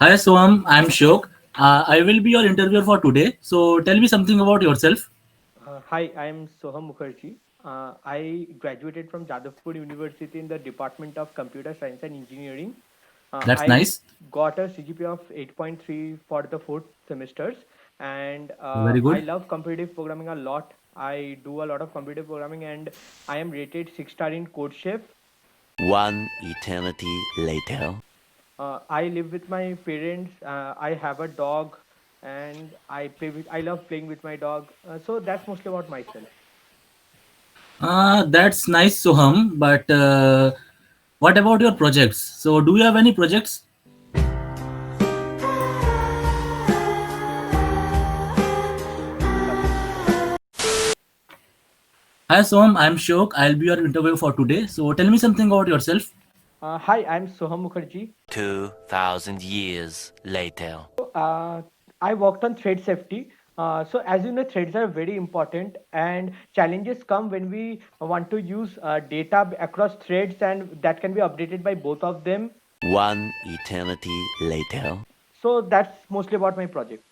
Hi Soham, I'm Shok. I will be your interviewer for today. So tell me something about yourself. Hi, I'm Soham Mukherjee. I graduated from Jadavpur University in the Department of Computer Science and Engineering. That's I nice. got a CGPA of 8.3 for the fourth semesters, and Very I good. love competitive programming a lot. I do a lot of competitive programming, and I am rated 6 star in CodeChef. One eternity later. I live with my parents. I have a dog, and I love playing with my dog. So that's mostly about myself. That's nice, Soham. But what about your projects? So do you have any projects? Hi Soham, I'm Shok. I'll be your interviewer for today. So tell me something about yourself. Hi, I'm Soham Mukherjee. 2,000 years later. Uh, I worked on thread safety. So as you know, threads are very important, and challenges come when we want to use data across threads, and that can be updated by both of them. One eternity later. So that's mostly about my project.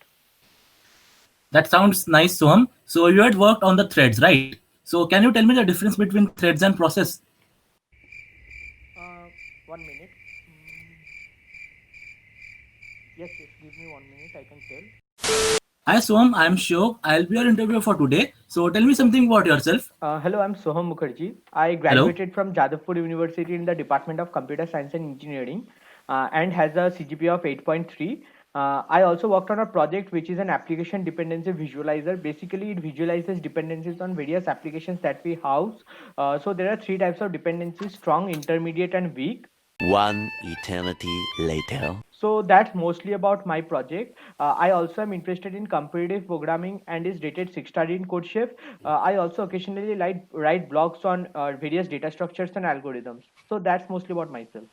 That sounds nice, Soham. So you had worked on the threads, right? So can you tell me the difference between threads and process? Uh, 1 minute. Mm, yes, yes. Give me 1 minute. I can tell. Hi Soham, I'm Shok. I'll be your interviewer for today. So tell me something about yourself. Hello, I'm Soham Mukherjee. I Hello. graduated from Jadavpur University in the Department of Computer Science and Engineering and has a CGPA of 8.3. I also worked on a project which is an application dependency visualizer. Basically, it visualizes dependencies on various applications that we house. So there are three types of dependencies: strong, intermediate, and weak. One eternity later. So that's mostly about my project. I also am interested in competitive programming and is rated 6 star in CodeChef. I also occasionally write blogs on various data structures and algorithms. So that's mostly about myself.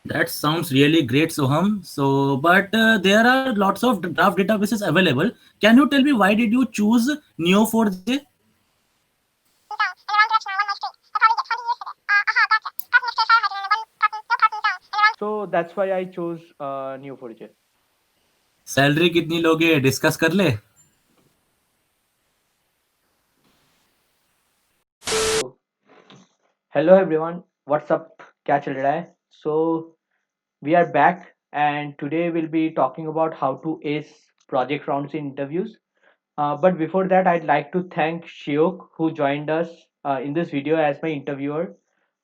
That sounds really great, Soham. So, but there are lots of draft databases available. Can you tell me why did you choose Neo4j? So that's why I chose Neo4j. Salary कितनी लोगे discuss कर ले. Hello everyone, what's up? क्या चल रहा है? So we are back, and today we'll be talking about how to ace project rounds in interviews. But before that, I'd like to thank Shiok who joined us in this video as my interviewer.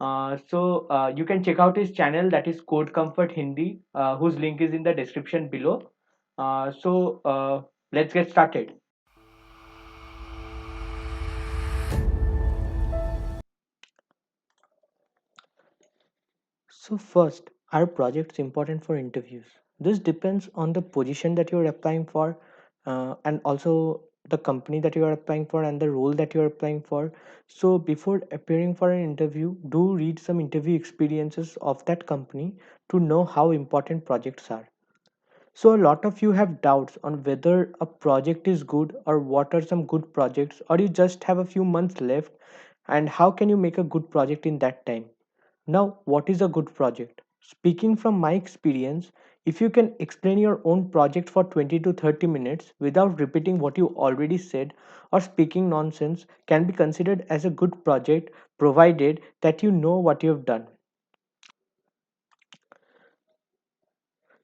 You can check out his channel, that is Code Comfort Hindi, whose link is in the description below. Uh, so uh, let's get started. So first, are projects important for interviews? This depends on the position that you're applying for, and also the company that you are applying for and the role that you're applying for. So before appearing for an interview, do read some interview experiences of that company to know how important projects are. So a lot of you have doubts on whether a project is good or what are some good projects, or you just have a few months left, and how can you make a good project in that time. Now, what is a good project? Speaking from my experience, if you can explain your own project for 20 to 30 minutes without repeating what you already said or speaking nonsense, can be considered as a good project, provided that you know what you have done.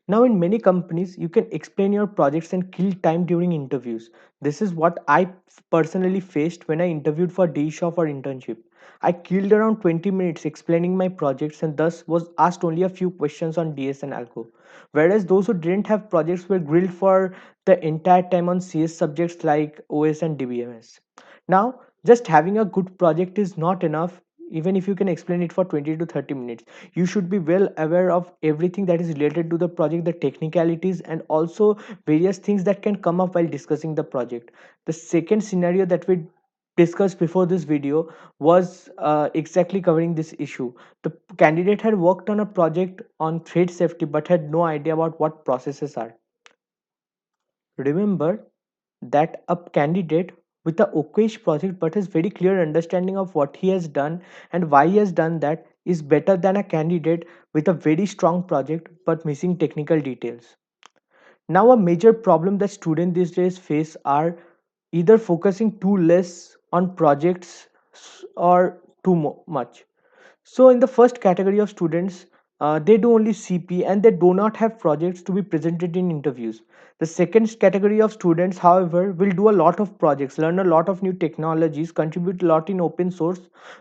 Now, in many companies, you can explain your projects and kill time during interviews. This is what I personally faced when I interviewed for D shop or internship. I killed around 20 minutes explaining my projects and thus was asked only a few questions on DS and Algo. Whereas those who didn't have projects were grilled for the entire time on CS subjects like OS and DBMS. Now, just having a good project is not enough. Even if you can explain it for 20 to 30 minutes, you should be well aware of everything that is related to the project, the technicalities, and also various things that can come up while discussing the project. The second scenario that we discussed before this video was exactly covering this issue. The candidate had worked on a project on thread safety but had no idea about what processes are. Remember that a candidate with a okayish project but has very clear understanding of what he has done and why he has done that is better than a candidate with a very strong project but missing technical details. Now, a major problem that students these days face are either focusing too less on projects or too much. So, in the first category of students, they do only CP and they do not have projects to be presented in interviews. The second category of students, however, will do a lot of projects, learn a lot of new technologies, contribute a lot in open source,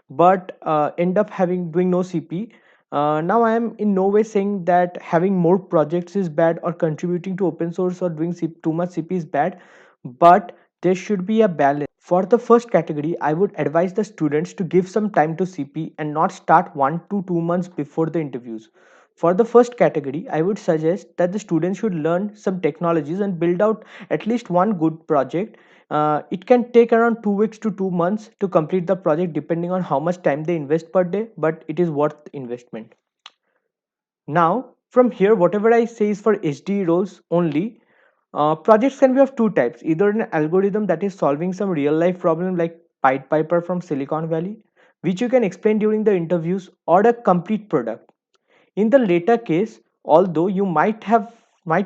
but end up having doing no CP. Now, I am in no way saying that having more projects is bad or contributing to open source or doing too much CP is bad, but there should be a balance. For the first category, I would advise the students to give some time to CP and not start 1 to 2 months before the interviews. For the first category, I would suggest that the students should learn some technologies and build out at least one good project. It can take around 2 weeks to 2 months to complete the project depending on how much time they invest per day, but it is worth investment. Now, from here, whatever I say is for HD roles only. Projects can be of two types, either an algorithm that is solving some real life problem like Pied Piper from Silicon Valley, which you can explain during the interviews, or a complete product. In the later case, although you might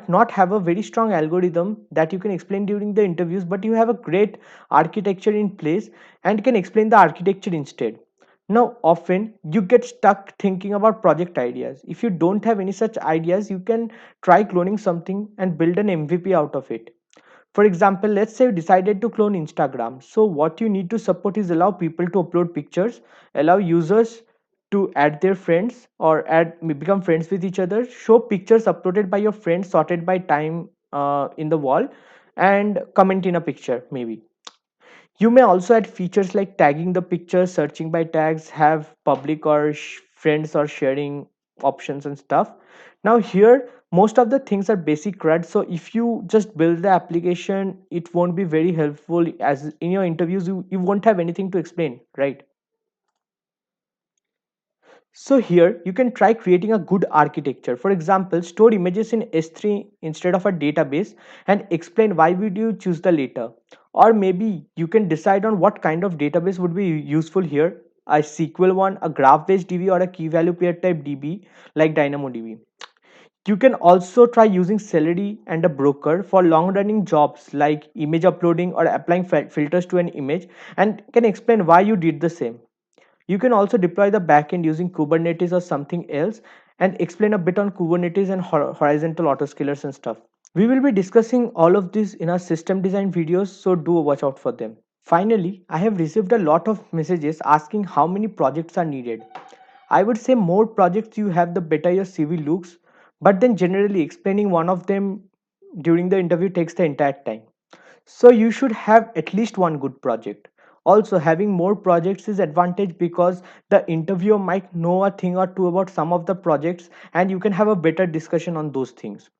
not have a very strong algorithm that you can explain during the interviews, but you have a great architecture in place and can explain the architecture instead. Now, often you get stuck thinking about project ideas. If you don't have any such ideas, you can try cloning something and build an MVP out of it. For example, let's say you decided to clone Instagram. So what you need to support is allow people to upload pictures, allow users to add their friends or become friends with each other, show pictures uploaded by your friends sorted by time in the wall, and comment in a picture maybe. You may also add features like tagging the picture, searching by tags, have public or friends or sharing options and stuff. Now here, most of the things are basic CRUD. So if you just build the application, it won't be very helpful as in your interviews, you won't have anything to explain, right? So here you can try creating a good architecture. For example, store images in S3 instead of a database and explain why would you choose the latter. Or maybe you can decide on what kind of database would be useful here. A SQL one, a graph-based DB or a key value pair type DB like DynamoDB. You can also try using Celery and a broker for long running jobs like image uploading or applying filters to an image and can explain why you did the same. You can also deploy the backend using Kubernetes or something else and explain a bit on Kubernetes and horizontal autoscalers and stuff. We will be discussing all of this in our system design videos, so do watch out for them. Finally, I have received a lot of messages asking how many projects are needed. I would say more projects you have, the better your CV looks, but then generally explaining one of them during the interview takes the entire time. So you should have at least one good project. Also, having more projects is advantage because the interviewer might know a thing or two about some of the projects and you can have a better discussion on those things.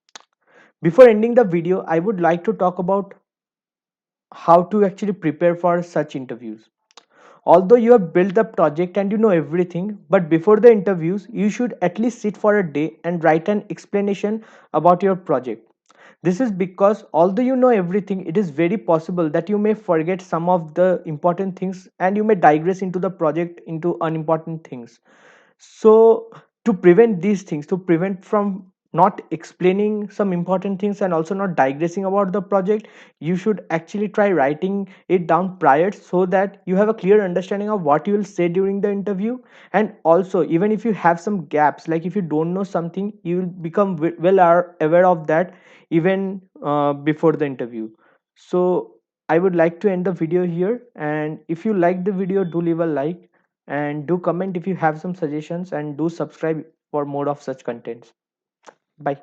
Before ending the video, I would like to talk about how to actually prepare for such interviews. Although you have built the project and you know everything, but before the interviews, you should at least sit for a day and write an explanation about your project. This is because although you know everything, it is very possible that you may forget some of the important things and you may digress into the project into unimportant things. So to prevent these things, to prevent from not explaining some important things and also not digressing about the project, you should actually try writing it down prior so that you have a clear understanding of what you will say during the interview. And also, even if you have some gaps, like if you don't know something, you will become aware of that even before the interview. So I would like to end the video here, and if you like the video, do leave a like and do comment if you have some suggestions and do subscribe for more of such contents. Bye.